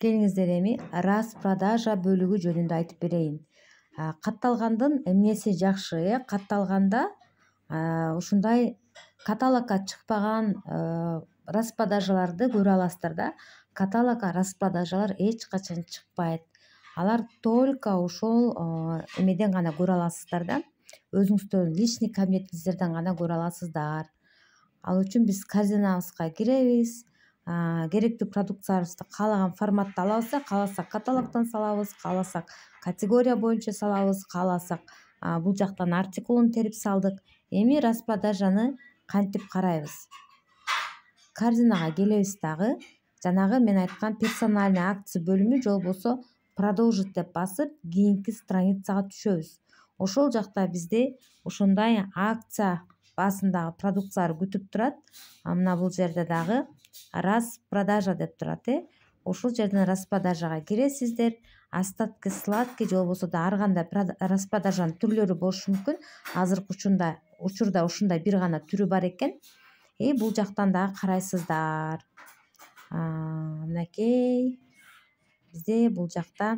Келиңиздер эми распродажа бөлүгү жөнүндө айтып берейин. Катталгандын эмнеси жакшы? Катталганда ушундай каталогко чыкпаган распродажаларды көрө аласыздар да. Каталогко распродажалар эч качан чыкпайт. Алар только ошол эмеден гана көрө аласыздар да. Өзүңүздөрдүн личный кабинетиңиздерден гана көрө аласыздар. Ал үчүн биз корзинабызга киребиз. Керектүү продукциябызды каалаган форматта алабыз, кааласак каталогдон салабыз, кааласак категория боюнча салабыз, кааласак бул жактан артикулун терип салдык. Эми распродажаны кантип карайбыз? Корзинага келебиз дагы, жанагы мен айткан персональный акция бөлүмү же болбосо продолжить деп басып, кийинки страницага түшөбүз. Ошол жакта бизде ушундай акция баасындагы продукциялар күтүп турат. Мына бул жерде дагы распродажа деп турат. Ошол жерден распродажага киресиздер. Остатки сладкий же болбосо да ар кандай распродажанын түрлөрү болушу мүмкүн. Азыркы учурда ушундай бир гана түрү бар экен. Бул жактан дагы карайсыздар. Мынакей бизде бул жакта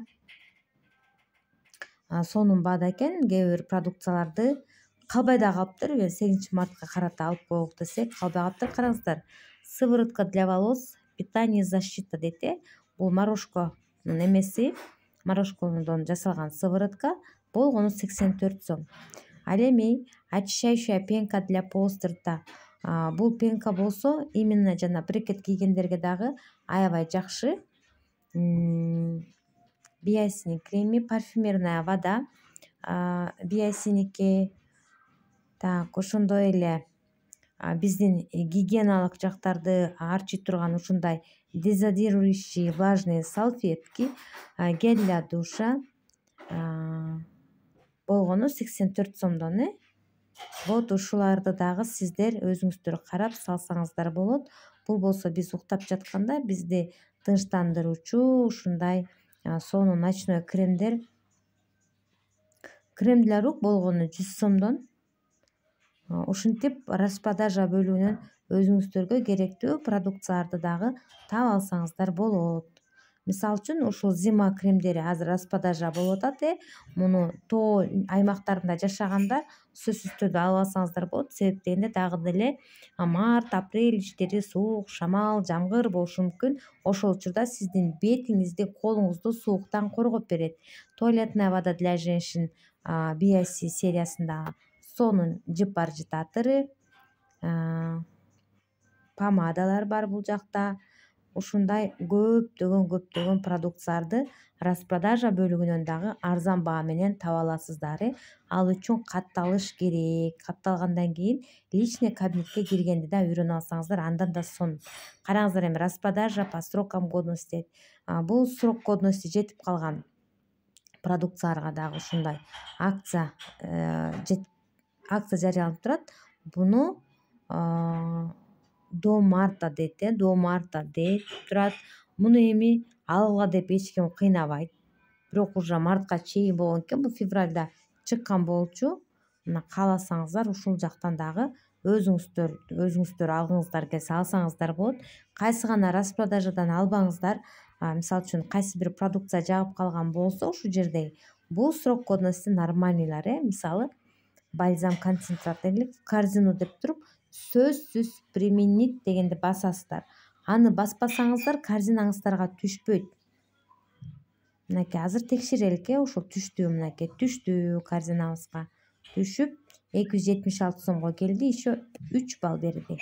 сонун баада экен. Кээ бир продукцияларды калбай да калыптыр. 8-мартка карата алып коелук десек, калбай калыптыр. Караңыздар. Сыворотка для волос, питание, защита дейт. Бул морошконун эмеси, морошкодон жасалган сыворотка. Болгону 84 сом. Ал эми очищающая пенка для полстрта. Бул пенка болсо именно жана брекет кийгендерге дагы аябай жакшы. Биасини креми, парфюмерная вода, биасиники. Так, ошондой эле биздин гигиеналык жактарды арчый турган ушундай дезодорирующий влажные салфетки, гель для душа болгону 84 сомдон. Вот ушуларды дагы сиздер өзүңүздөр карап салсаңыздар болот. Бул болсо биз уктап жатканда бизди тынчтандыруучу ушундай сонун ночной кремдер. Крем для рук болгону 100 сомдон. Ушинтип распродажа бөлүгүнөн өзүңүздөргө керектүү продукцияларды дагы таап алсаңыздар болот. Мисалы үчүн ушул зима кремдери азыр распродажа болуп атат. Муну тоо аймактарында жашагандар сөзсүз түрдө алып алсаңыздар болот. Себеп дегенде дагы деле март, апрель иштери суук, шамал, жамгыр болушу мүмкүн. Ошол учурда сиздин бетиңизди, колуңузду сууктан коргоп берет. Туалетная вода для женщин Биаси сериясындагы сонун жыпар-жытаторы, помадалар бар бул жакта. Ушундай көптөгөн продукцияларды распродажа бөлүгүнөн дагы арзан баа менен таба аласыздар. Ал үчүн катталыш керек. Катталгандан кийин личный кабинетке киргенди да үйрөнүп алсаңыздар андан да сонун. Караңыздар, эми распродажа по срокам годности. Бул срок годности жетип калган продукцияларга дагы ушундай акция жарыяланып турат. Буну до марта дейт. До марта дейт турат. Муну эми алууга деп эч ким кыйнабайт. Бирок уже мартка чейин болгон экен. Бул февралда чыккан болчу. Мына кааласаңыздар ушул жактан дагы өзүңүздөр алгыңыздар келсе алсаңыздар болот. Кайсы гана распродажадан албаңыздар. Мисалы үчүн кайсы бир продукция жагып калган болсо ушул жерде бул срок годности нормальныйлар. Мисалы бальзам концентрат элек корзину деп туруп сөзсүз применить дегенди басасыздар. Аны баспасаңыздар корзинаңыздарга түшпөйт. Мынакей азыр текшерелик. Ушул түштү, мынакей түштү корзинабызга. Түшүп 276 сомго келди. Еще 3 балл берди.